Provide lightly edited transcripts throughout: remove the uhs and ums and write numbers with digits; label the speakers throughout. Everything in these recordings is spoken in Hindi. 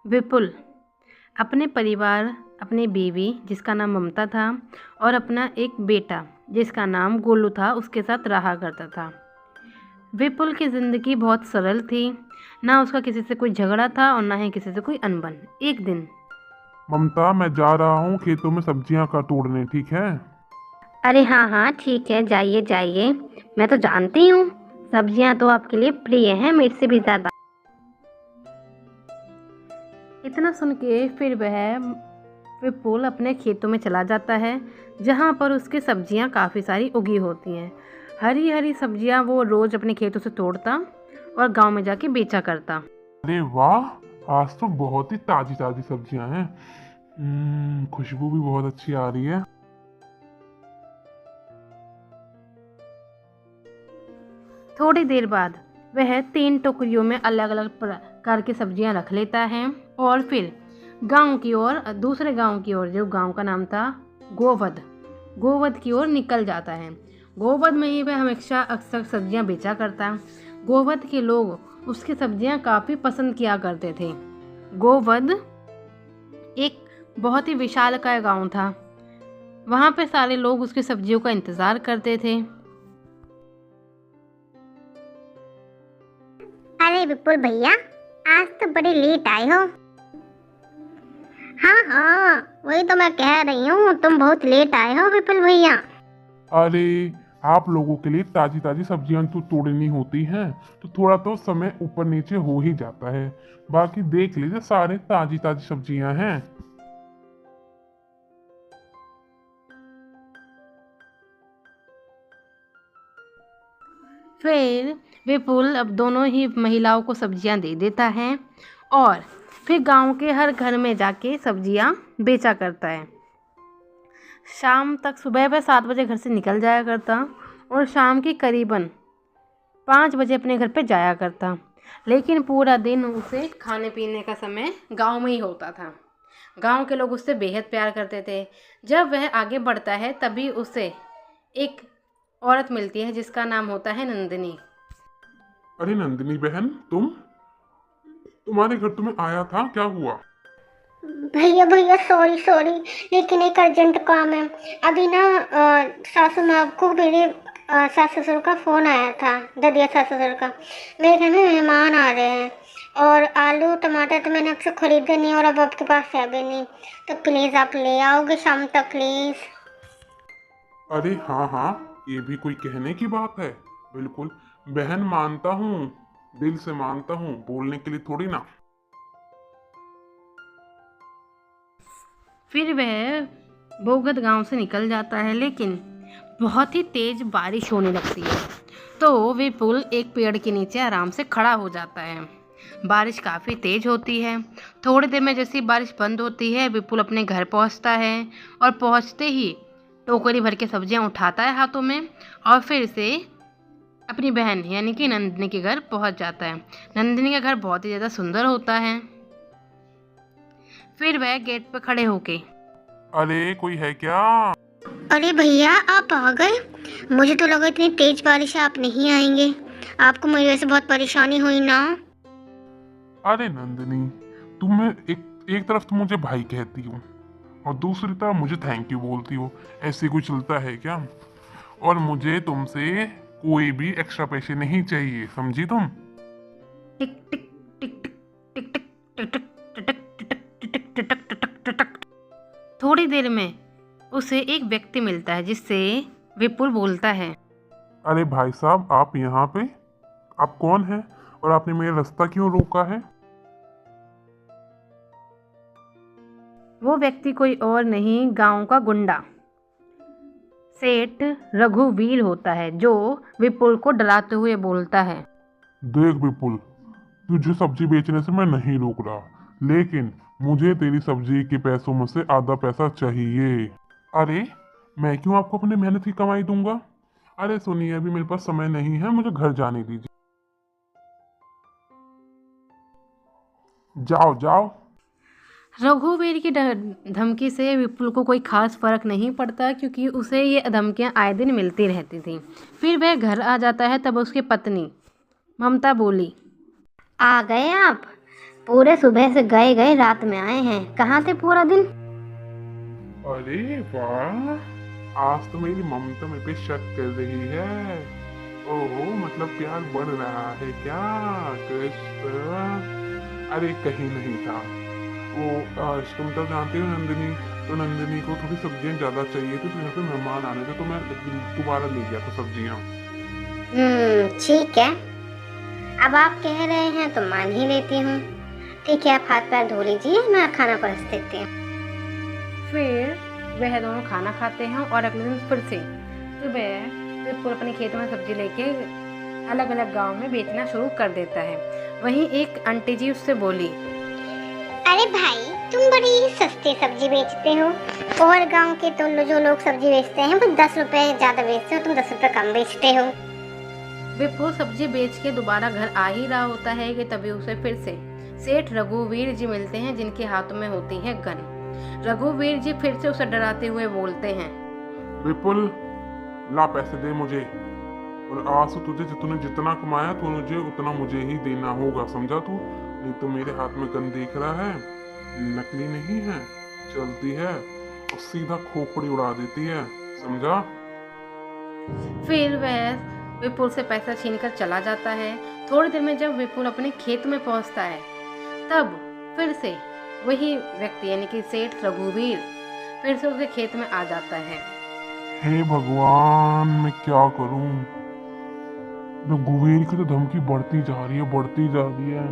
Speaker 1: विपुल अपने परिवार, अपनी बीवी जिसका नाम ममता था और अपना एक बेटा जिसका नाम गोलू था उसके साथ रहा करता था। विपुल की ज़िंदगी बहुत सरल थी, ना उसका किसी से कोई झगड़ा था और ना ही किसी से कोई अनबन। एक दिन
Speaker 2: ममता, मैं जा रहा हूँ खेतों में सब्जियां का तोड़ने, ठीक है?
Speaker 3: अरे हाँ हाँ ठीक है, जाइए जाइए। मैं तो जानती हूँ सब्जियाँ तो आपके लिए प्रिय हैं मेरे से भी ज़्यादा।
Speaker 1: इतना सुन के फिर वह विपुल अपने खेतों में चला जाता है जहाँ पर उसकी सब्जियाँ काफ़ी सारी उगी होती हैं। हरी हरी सब्जियाँ वो रोज़ अपने खेतों से तोड़ता और गांव में जाके बेचा करता।
Speaker 2: अरे वाह, आज तो बहुत ही ताजी ताजी सब्जियां हैं। खुशबू भी बहुत अच्छी आ रही है।
Speaker 1: थोड़ी देर बाद वह 3 टोकरियों में अलग अलग प्रकार की सब्जियां रख लेता है और फिर गांव की ओर, दूसरे गांव की ओर, जो गांव का नाम था गोवध की ओर निकल जाता है। गोवध में ही वह हमेशा अक्सर सब्जियां बेचा करता। गोवध के लोग उसकी सब्जियां काफ़ी पसंद किया करते थे। गोवध एक बहुत ही विशालकाय गांव था। वहाँ पे सारे लोग उसकी सब्जियों का इंतज़ार करते थे।
Speaker 3: अरे विपुल भैया, आज तो बड़े लेट आए हो। हाँ हाँ, वही तो मैं कह रही हूँ, तुम बहुत लेट आए हो विपुल भैया।
Speaker 2: अरे, आप लोगों के लिए ताजी ताजी सब्जियां तो तोड़नी होती हैं, तो थोड़ा तो समय ऊपर नीचे हो ही जाता है। बाकी देख लीजिए, सारे ताजी ताजी सब्जियां हैं।
Speaker 1: फिर विपुल अब दोनों ही महिलाओं को सब्जियां दे देता है और फिर गांव के हर घर में जाके सब्जियां बेचा करता है। शाम तक, सुबह वह 7 बजे घर से निकल जाया करता और शाम की करीबन 5 बजे अपने घर पे जाया करता। लेकिन पूरा दिन उसे खाने पीने का समय गांव में ही होता था। गांव के लोग उससे बेहद प्यार करते थे। जब वह आगे बढ़ता है तभी उसे एक औरत मिलती है जिसका नाम होता है नंदिनी।
Speaker 2: अरे नंदिनी बहन, तुम्हारे घर तो मैं आया था, क्या हुआ?
Speaker 3: भैया भैया, सॉरी सॉरी, लेकिन एक अर्जेंट काम है। अभी ना सासू माँ को मेरे सास ससुर का फ़ोन आया था, ददिया सास ससुर का। मेरे घर में मेहमान आ रहे हैं और आलू टमाटर तो मैंने आपसे खरीदे नहीं और अब आपके पास है भी नहीं, तो प्लीज़ आप ले आओगे शाम तक प्लीज़।
Speaker 2: अरे हाँ हाँ, ये भी कोई कहने की बात है। बिल्कुल बहन, मानता हूँ, दिल से मानता हूँ, बोलने के लिए थोड़ी ना।
Speaker 1: फिर वह बोगद गांव से निकल जाता है, लेकिन बहुत ही तेज बारिश होने लगती है। तो विपुल एक पेड़ के नीचे आराम से खड़ा हो जाता है। बारिश काफ़ी तेज होती है। थोड़ी देर में जैसी बारिश बंद होती है विपुल अपने घर पहुंचता है और पहुंचते ही टोकरी भर के सब्जियां उठाता है हाथों में और फिर से अपनी बहन यानी कि नंदिनी के घर पहुंच जाता है। नंदिनी का घर बहुत ही ज़्यादा सुंदर होता है। फिर वह गेट पर खड़े होके,
Speaker 2: अरे कोई है क्या?
Speaker 3: अरे भैया, आप आ गए। मुझे तो लगा इतनी तेज बारिश है आप नहीं आएंगे, आपको मेरी वजह से बहुत परेशानी हुई ना।
Speaker 2: अरे नंदिनी, एक तरफ तो मुझे भाई कहती हो और दूसरी तरफ मुझे थैंक यू बोलती हो। ऐसे कोई चलता है क्या? और मुझे तुमसे कोई भी एक्स्ट्रा पैसे नहीं चाहिए, समझी तुम?
Speaker 1: टिक टिक टिक टिक टिक टिक टिक टिक टिक टिक टिक टिक टिक टिक टिक। थोड़ी देर में उसे एक व्यक्ति मिलता है जिससे विपुल बोलता है,
Speaker 2: अरे भाई साहब, आप यहाँ पे? आप कौन हैं और आपने मेरा रास्ता क्यों रोका है?
Speaker 1: वो व्यक्ति कोई और नहीं, गांव का गुंडा सेठ रघुवीर होता है, जो विपुल को डराते हुए बोलता है,
Speaker 2: देख विपुल, तुझे सब्जी बेचने से मैं नहीं रोक रहा, लेकिन मुझे तेरी सब्जी के पैसों में से आधा पैसा चाहिए। अरे, मैं क्यों आपको अपनी मेहनत की कमाई दूंगा? अरे सुनिए, अभी मेरे पास समय नहीं है, मुझे घर जाने दीजिए। जाओ जाओ।
Speaker 1: रघुवीर की धमकी से विपुल को कोई खास फर्क नहीं पड़ता क्योंकि उसे ये धमकियां आए दिन मिलती रहती थी। फिर वह घर आ जाता है। तब उसकी पत्नी ममता बोली,
Speaker 3: आ गए आप? पूरे सुबह से गए गए रात में आए हैं, कहाँ थे पूरा दिन?
Speaker 2: अरे वाह, आज तो मेरी ममता मेरे पे शक कर रही है। ओहो, मतलब प्यार बढ़ रहा है क्या कृष्ण? अरे कहीं नहीं था वो। तुम तो जानते हो नंदिनी, तो नंदिनी को थोड़ी सब्जियां ज्यादा चाहिए थी, तो यहाँ पे मेहमान आने थे, तो मैं दोबारा ले गया था सब्जियां।
Speaker 3: ठीक है, अब आप कह रहे हैं तो मान ही लेती हूँ। ठीक है, आप हाथ पैर धो लीजिए, मैं खाना परस देती हूँ।
Speaker 1: फिर वह दोनों खाना खाते हैं और अगले दिन फिर से सुबह विपुल अपने खेत में सब्जी लेके अलग अलग गांव में बेचना शुरू कर देता है। वहीं एक आंटी जी उससे बोली,
Speaker 3: अरे भाई, तुम बड़ी सस्ती सब्जी बेचते हो, और गांव के तो जो लोग सब्जी बेचते हैं वो 10 रुपए ज्यादा बेचते हो, तुम 10 रुपए कम बेचते हो।
Speaker 1: विपुल सब्जी बेच के दोबारा घर आ ही रहा होता है कि तभी उसे फिर से सेठ रघुवीर जी मिलते हैं, जिनके हाथों में होती है गन। रघुवीर जी फिर से उसे डराते हुए बोलते हैं,
Speaker 2: विपुल, ला पैसे दे मुझे, और आज से तुझे जितना कमाया तो मुझे उतना मुझे ही देना होगा, समझा तू? नहीं तो मेरे हाथ में गन देख रहा है, नकली नहीं है, चलती है और सीधा खोपड़ी उड़ा देती है, समझा?
Speaker 1: फिर वह विपुल से पैसा छीनकर चला जाता है। थोड़ी देर में जब विपुल अपने खेत में पहुंचता है, तब फिर से वही व्यक्ति यानी कि सेठ रघुवीर फिर से उसके खेत में आ जाता है।
Speaker 2: हे भगवान, मैं क्या करूं? रघुवीर की तो धमकी बढ़ती जा रही है, बढ़ती जा रही है।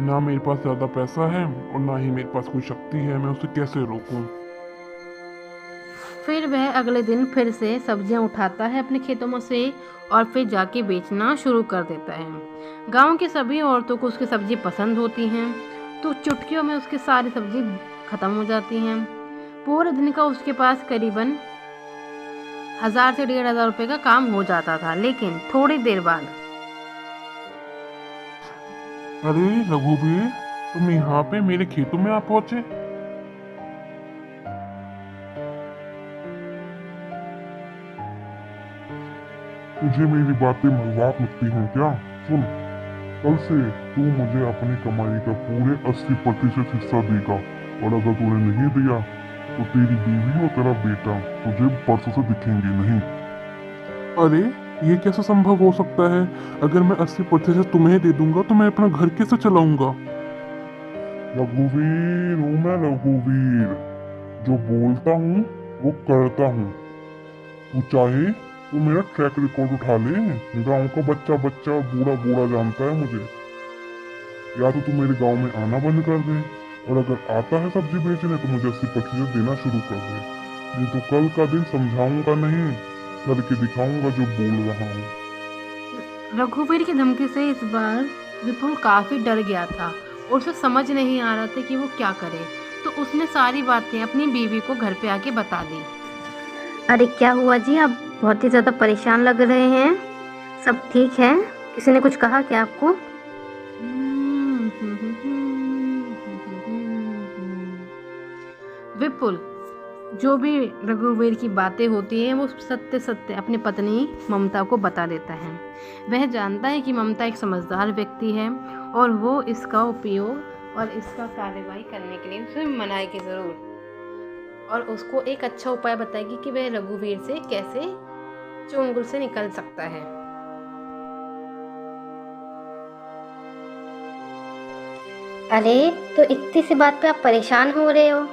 Speaker 2: ना मेरे पास ज्यादा पैसा है और ना ही मेरे पास कोई शक्ति है, मैं उसे कैसे रोकूं?
Speaker 1: फिर वह अगले दिन फिर से सब्जियां उठाता है अपने खेतों में से और फिर जाके बेचना शुरू कर देता है। गांव की सभी औरतों को उसकी सब्जी पसंद होती हैं, तो चुटकियों में उसकी सारी सब्जी खत्म हो जाती हैं। पूरे दिन का उसके पास करीबन 1000 से 1500 रुपए का काम हो जाता था। लेकिन थोड़ी देर बाद
Speaker 2: अरे रघुवीर, तुम यहाँ पे मेरे खेतों में आ पहुंचे? तुझे मेरी बातें मजाक लगती हैं क्या? सुन, कल से तू मुझे अपनी कमाई का पूरे 80% हिस्सा देगा, और अगर तूने नहीं दिया तो तेरी बीवी और तेरा बेटा तुझे परसों से दिखेंगे नहीं। अरे ये कैसे संभव हो सकता है? अगर मैं 80% तुम्हें दे दूंगा तो मैं अपना घर कैसे चलाऊंगा? रघुवीर हूँ मैं, रघुवीर, जो बोलता हूँ वो करता हूँ। तू चाहे तो मेरा ट्रैक रिकॉर्ड उठा ले, गांव का बच्चा बच्चा बूढ़ा बूढ़ा जानता है मुझे। या तो तू मेरे गांव में आना बंद कर दे, और अगर आता है सब्जी बेचने तो मुझे 80% देना शुरू कर दे, नहीं तो कल का दिन समझाऊंगा नहीं, करके दिखाऊंगा जो बोल रहा हूँ।
Speaker 1: रघुवीर की धमकी से इस बार विपुल काफी डर गया था और उसे समझ नहीं आ रहा था कि वो क्या करे। तो उसने सारी बातें अपनी बीवी को घर पे आके बता दी।
Speaker 3: अरे क्या हुआ जी, आप बहुत ही ज्यादा परेशान लग रहे हैं, सब ठीक है? किसी ने कुछ कहा क्या आपको?
Speaker 1: विपुल जो भी रघुवीर की बातें होती हैं वो सत्य सत्य अपनी पत्नी ममता को बता देता है। वह जानता है कि ममता एक समझदार व्यक्ति है और वो इसका उपयोग और इसका कार्रवाई करने के लिए उसे मनाएगी ज़रूर, और उसको एक अच्छा उपाय बताएगी कि वह रघुवीर से कैसे चुंगल से निकल सकता है।
Speaker 3: अरे तो इतनी सी बात पे आप परेशान हो रहे हो?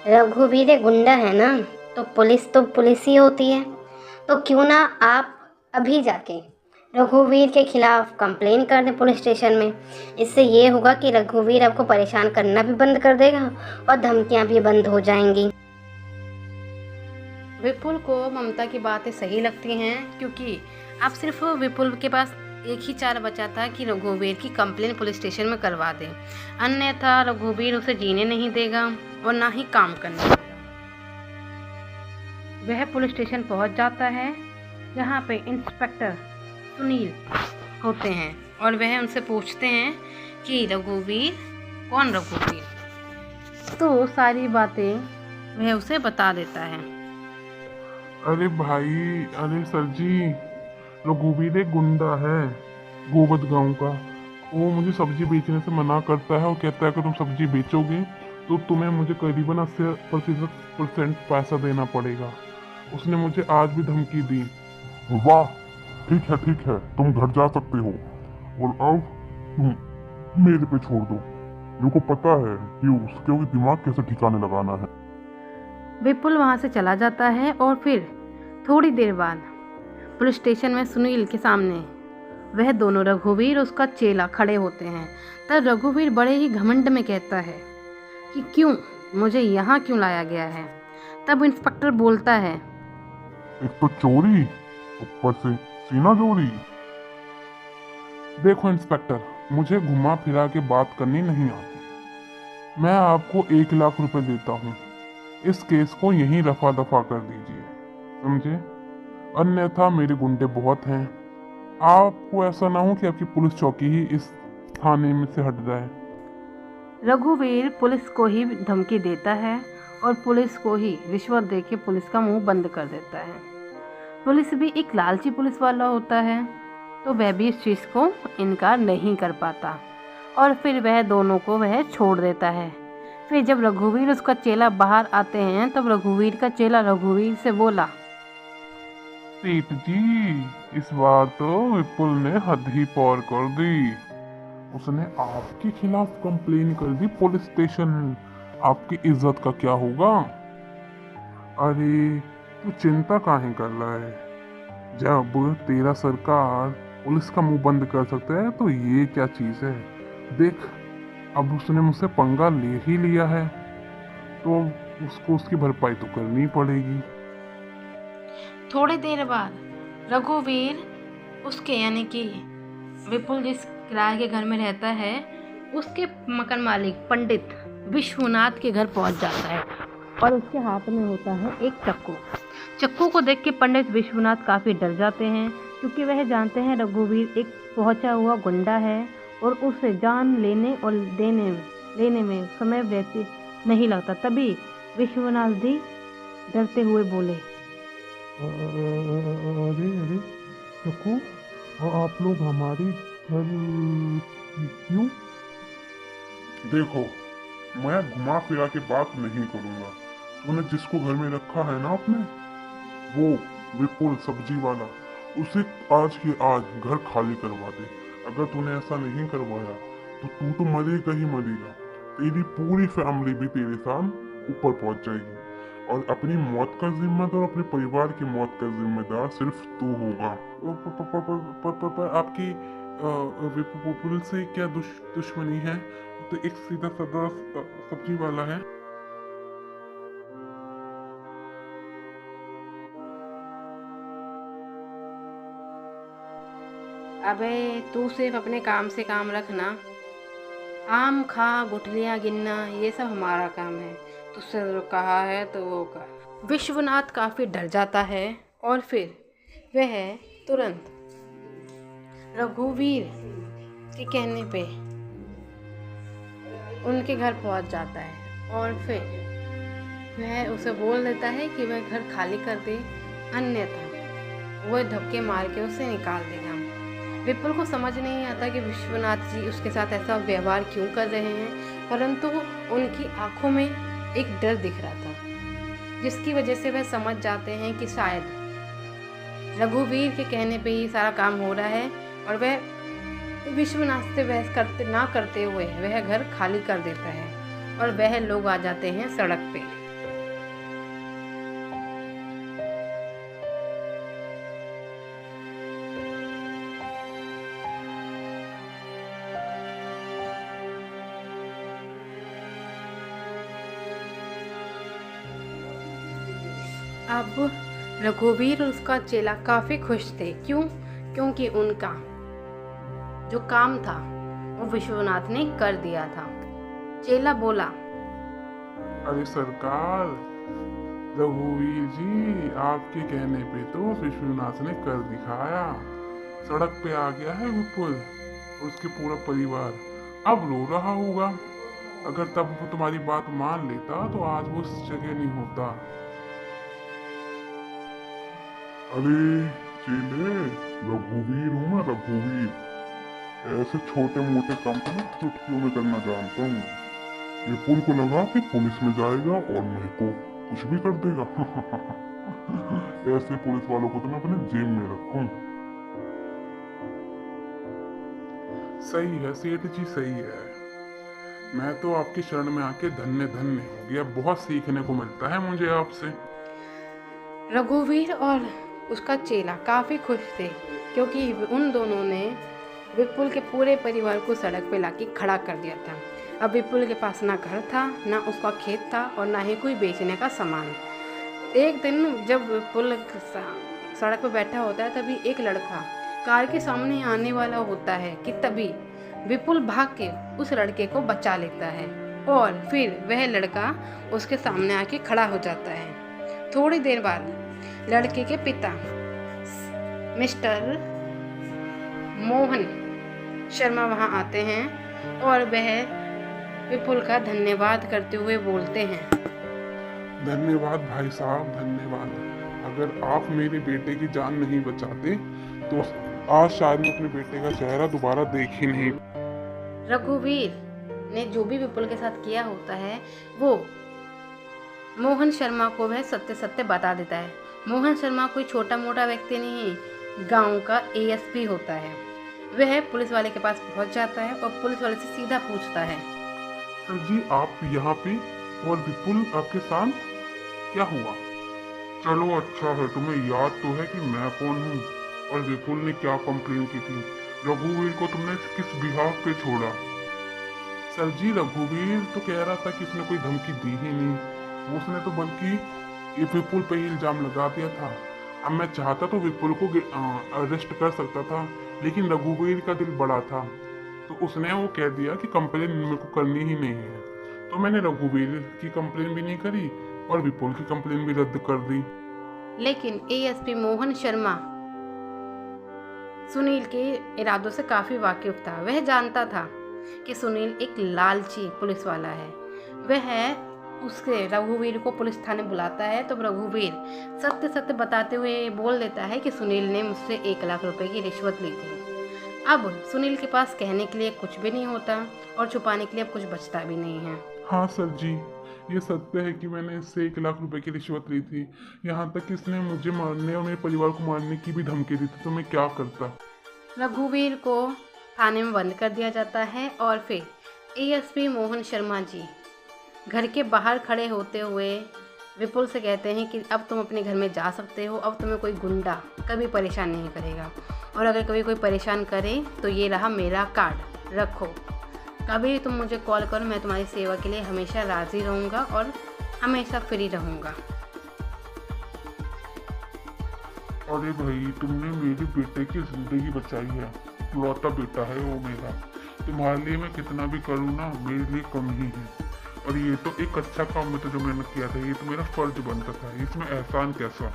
Speaker 3: रघुवीर एक गुंडा है ना, तो पुलिस ही होती है। तो क्यों ना आप अभी जाके रघुवीर के खिलाफ कंप्लेन कर दें पुलिस स्टेशन में। इससे ये होगा कि रघुवीर आपको परेशान करना भी बंद कर देगा और धमकियां भी बंद हो जाएंगी।
Speaker 1: विपुल को ममता की बातें सही लगती हैं, क्योंकि अब सिर्फ विपुल के पास एक ही चारा बचा था कि रघुवीर की कंप्लेन पुलिस स्टेशन में करवा दे, अन्यथा रघुवीर उसे जीने नहीं देगा और ना ही काम करने देगा। वह पुलिस स्टेशन पहुंच जाता है, जहां पे इंस्पेक्टर सुनील होते हैं और वह उनसे पूछते हैं कि रघुवीर कौन रघुवीर। तो सारी बातें वह उसे बता देता है।
Speaker 2: अरे भाई, अरे सर जी, रघुवीर एक गुंडा है गोवध गांव का, वो मुझे सब्जी बेचने से मना करता है और कहता है कि तुम सब्जी बेचोगे तो तुम्हें मुझे करीबन 80% पैसा देना पड़ेगा। उसने मुझे आज भी धमकी दी। वाह, ठीक है, तुम घर जा सकते हो और अब तुम मेरे पे छोड़ दो। मेरे को पता है कि उसके दिमाग कैसे ठिकाने लगाना है।
Speaker 1: विपुल वहाँ से चला जाता है और फिर थोड़ी देर बाद पुलिस स्टेशन में सुनील के सामने वह दोनों रघुवीर और उसका चेला खड़े होते हैं। तब रघुवीर बड़े ही घमंड में कहता है कि क्यों मुझे यहाँ क्यों लाया गया है। तब इंस्पेक्टर बोलता है,
Speaker 2: एक तो चोरी, ऊपर से सीना चोरी। देखो इंस्पेक्टर, मुझे घुमा फिरा के बात करनी नहीं आती। मैं आपको 1 लाख रुपए देता हूँ, इस केस को यहीं रफा दफा कर दीजिए, समझे? अन्यथा मेरे गुंडे बहुत हैं। आपको ऐसा ना हो कि आपकी पुलिस चौकी ही इस थाने में से हट जाए।
Speaker 1: रघुवीर पुलिस को ही धमकी देता है और पुलिस को ही रिश्वत देके पुलिस का मुंह बंद कर देता है। पुलिस भी एक लालची पुलिस वाला होता है, तो वह भी इस चीज़ को इनकार नहीं कर पाता और फिर वह दोनों को वह छोड़ देता है। फिर जब रघुवीर उसका चेला बाहर आते हैं तब रघुवीर का चेला रघुवीर से बोला,
Speaker 2: सेठ जी, इस बार तो विपुल ने हद ही पार कर दी। उसने आपके खिलाफ कंप्लेन कर दी पुलिस स्टेशन। आपकी इज्जत का क्या होगा? अरे तू चिंता काहे कर रहा है? जब तेरा सरकार पुलिस का मुंह बंद कर सकता है तो ये क्या चीज है? देख, अब उसने मुझसे पंगा ले ही लिया है तो उसको उसकी भरपाई तो करनी पड़ेगी।
Speaker 1: थोड़ी देर बाद रघुवीर उसके यानी कि विपुल जिस किराए के घर में रहता है उसके मकान मालिक पंडित विश्वनाथ के घर पहुंच जाता है और उसके हाथ में होता है एक चक्कू। चक्कू को देख के पंडित विश्वनाथ काफ़ी डर जाते हैं क्योंकि वह जानते हैं रघुवीर एक पहुंचा हुआ गुंडा है और उसे जान लेने और लेने में समय व्यतीत नहीं लगता। तभी विश्वनाथ जी डरते हुए बोले,
Speaker 2: अरे चक्कू, आप लोग हमारे घर क्यों? देखो, मैं घुमा फिरा के बात नहीं करूंगा। तूने जिसको घर में रखा है ना अपने, वो विपुल सब्जी वाला, उसे आज के आज घर खाली करवा दे। अगर तूने ऐसा नहीं करवाया तो तू तो मरेगा ही मरेगा। तेरी पूरी फैमिली भी तेरे साथ ऊपर पहुंच जाएगी और अपनी मौत का जिम्मेदार, अपने परिवार की मौत का जिम्मेदार सिर्फ तू होगा। पर आपकी विपुल से क्या दुश्मनी है? तो एक सीधा साधा सब्जी वाला है।
Speaker 1: अबे तू सिर्फ अपने काम से काम रखना, आम खा गुठलियाँ गिनना ये सब हमारा काम है। तुझसे जो कहा है तो वो कर। विश्वनाथ काफ़ी डर जाता है और फिर वह तुरंत रघुवीर के कहने पे उनके घर पहुंच जाता है और फिर वह उसे बोल देता है कि वह घर खाली कर दे, अन्यथा वह धक्के मार के उसे निकाल देगा। विपुल को समझ नहीं आता कि विश्वनाथ जी उसके साथ ऐसा व्यवहार क्यों कर रहे हैं, परंतु उनकी आंखों में एक डर दिख रहा था जिसकी वजह से वह समझ जाते हैं कि शायद रघुवीर के कहने पे ही सारा काम हो रहा है और वह विश्वनाथ से बहस करते हुए वह घर खाली कर देता है और वह लोग आ जाते हैं सड़क पे। अब रघुवीर और उसका चेला काफ़ी खुश थे। क्योंकि उनका जो काम था वो विश्वनाथ ने कर दिया था। चेला बोला,
Speaker 2: अरे सरकार, रघुवीर जी आपके कहने पे तो विश्वनाथ ने कर दिखाया। सड़क पे आ गया है विपुल और उसके पूरा परिवार, अब रो रहा होगा। अगर तब वो तुम्हारी बात मान लेता तो आज वो इस जगह नहीं होता। अरे चेले, रघुवीर हूँ मैं, रघुवीर। ऐसे छोटे मोटे काम तो मैं चुटकियों में करना जानता हूँ। विपुल को लगा कि पुलिस में जाएगा और मेरे को कुछ भी कर देगा। ऐसे पुलिस वालों को तो मैं अपने जेब में रखूं। सही है सेठ जी, सही है। मैं तो आपकी शरण में आके धन्य धन्य हो गया। बहुत सीखने को मिलता है मुझे आपसे।
Speaker 1: रघुवीर और उसका चेला काफ़ी खुश थे क्योंकि उन दोनों ने विपुल के पूरे परिवार को सड़क पे लाके खड़ा कर दिया था। अब विपुल के पास ना घर था, ना उसका खेत था और ना ही कोई बेचने का सामान। एक दिन जब विपुल सड़क पे बैठा होता है तभी एक लड़का कार के सामने आने वाला होता है कि तभी विपुल भाग के उस लड़के को बचा लेता है और फिर वह लड़का उसके सामने आके खड़ा हो जाता है। थोड़ी देर बाद लड़के के पिता मिस्टर मोहन शर्मा वहां आते हैं और वह विपुल का धन्यवाद करते हुए बोलते हैं,
Speaker 2: धन्यवाद भाई साहब, धन्यवाद। अगर आप मेरे बेटे की जान नहीं बचाते तो आज शायद मैं अपने बेटे का चेहरा दोबारा देख ही नहीं।
Speaker 1: रघुवीर ने जो भी विपुल के साथ किया होता है वो मोहन शर्मा को वह सत्य सत्य बता देता है। मोहन शर्मा कोई छोटा मोटा व्यक्ति नहीं, गांव का एएसपी होता है। वह पुलिस वाले के पास पहुंच जाता है और पुलिस वाले से सीधा पूछता है,
Speaker 2: सर जी आप यहाँ पे और विपुल आपके साथ क्या हुआ? चलो अच्छा है, तुम्हें याद तो है कि मैं कौन हूँ और विपुल ने क्या कंप्लेन की थी। रघुवीर को तुमने किस बिहाफ पे छोड़ा? सर जी रघुवीर तो कह रहा था कि उसने कोई धमकी दी ही नहीं, उसने तो बल्कि ये विपुल पे ही इल्जाम लगा दिया था। अब मैं चाहता तो विपुल को अरेस्ट कर सकता था, लेकिन रघुवीर का दिल बड़ा था तो उसने वो कह दिया कि कंप्लेन मेरे को करनी ही नहीं है। तो मैंने रघुवीर की कंप्लेन भी नहीं करी और विपुल की कंप्लेन भी रद्द कर दी।
Speaker 1: लेकिन एएसपी मोहन शर्मा सुनील के इरादों से काफ़ी वाकिफ था। वह जानता था कि सुनील एक लालची पुलिस वाला है। वह उसके रघुवीर को पुलिस थाने बुलाता है तो रघुवीर सत्य सत्य बताते हुए बोल देता है कि सुनील ने मुझसे 1 लाख रुपए की रिश्वत ली थी। अब सुनील के पास कहने के लिए कुछ भी नहीं होता और छुपाने के लिए अब कुछ बचता भी नहीं है।
Speaker 2: हाँ सर जी, ये सत्य है कि मैंने इससे 1 लाख रुपए की रिश्वत ली थी। यहाँ तक कि इसने मुझे मारने और मेरे परिवार को मारने की भी धमकी दी थी, तो मैं क्या करता।
Speaker 1: रघुवीर को थाने में बंद कर दिया जाता है और फिर एएसपी मोहन शर्मा जी घर के बाहर खड़े होते हुए विपुल से कहते हैं कि अब तुम अपने घर में जा सकते हो, अब तुम्हें कोई गुंडा कभी परेशान नहीं करेगा और अगर कभी कोई परेशान करे तो ये रहा मेरा कार्ड, रखो। कभी भी तुम मुझे कॉल करो, मैं तुम्हारी सेवा के लिए हमेशा राज़ी रहूँगा और हमेशा फ्री रहूँगा।
Speaker 2: अरे भाई तुमने मेरे बेटे की जिंदगी बचाई है, लौटा बेटा है वो मेरा। तुम्हारे लिए मैं कितना भी करूँ ना मेरे लिए कम ही है। और ये तो एक अच्छा काम में तो जो मैंने किया था, ये तो मेरा फर्ज बनता था, इसमें एहसान कैसा।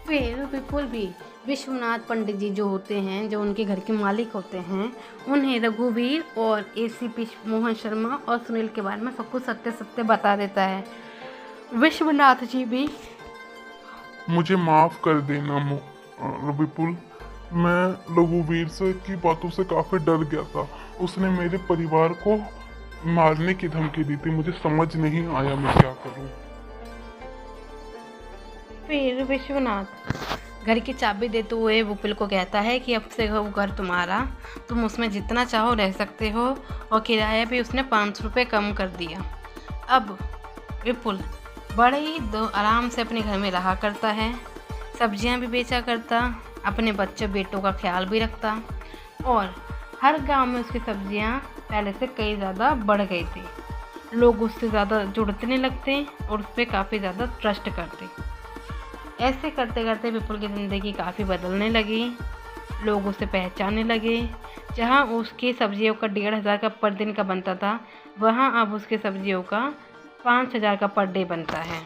Speaker 1: फिर विपुल भी विश्वनाथ पंडित जी जो होते हैं, जो उनके घर के मालिक होते हैं, उन्हें रघुवीर और एसीपी मोहन शर्मा और सुनील के बारे में सब कुछ सत्य सत्य बता देता है। विश्वनाथ जी भी
Speaker 2: मुझे माफ कर देना विपुल, मैं रघुवीर से की बातों से काफी डर गया था। उसने मेरे परिवार को मारने की धमकी दी थी, मुझे समझ नहीं आया मैं क्या करूं।
Speaker 1: फिर विश्वनाथ घर की चाबी देते हुए विपुल को कहता है कि अब से वो घर तुम्हारा, तुम उसमें जितना चाहो रह सकते हो और किराया भी उसने 500 रुपये कम कर दिया। अब विपुल बड़े ही आराम से अपने घर में रहा करता है, सब्जियां भी बेचा करता, अपने बच्चे बेटों का ख्याल भी रखता और हर गांव में उसकी सब्जियां पहले से कई ज़्यादा बढ़ गई थी। लोग उससे ज़्यादा जुड़ने लगते और उस पर काफ़ी ज़्यादा ट्रस्ट करते। ऐसे करते करते विपुल की ज़िंदगी काफ़ी बदलने लगी, लोग उसे पहचानने लगे। जहां उसकी सब्जियों का 1500 का पर दिन का बनता था, वहां अब उसकी सब्जियों का 5000 का पर डे बनता है।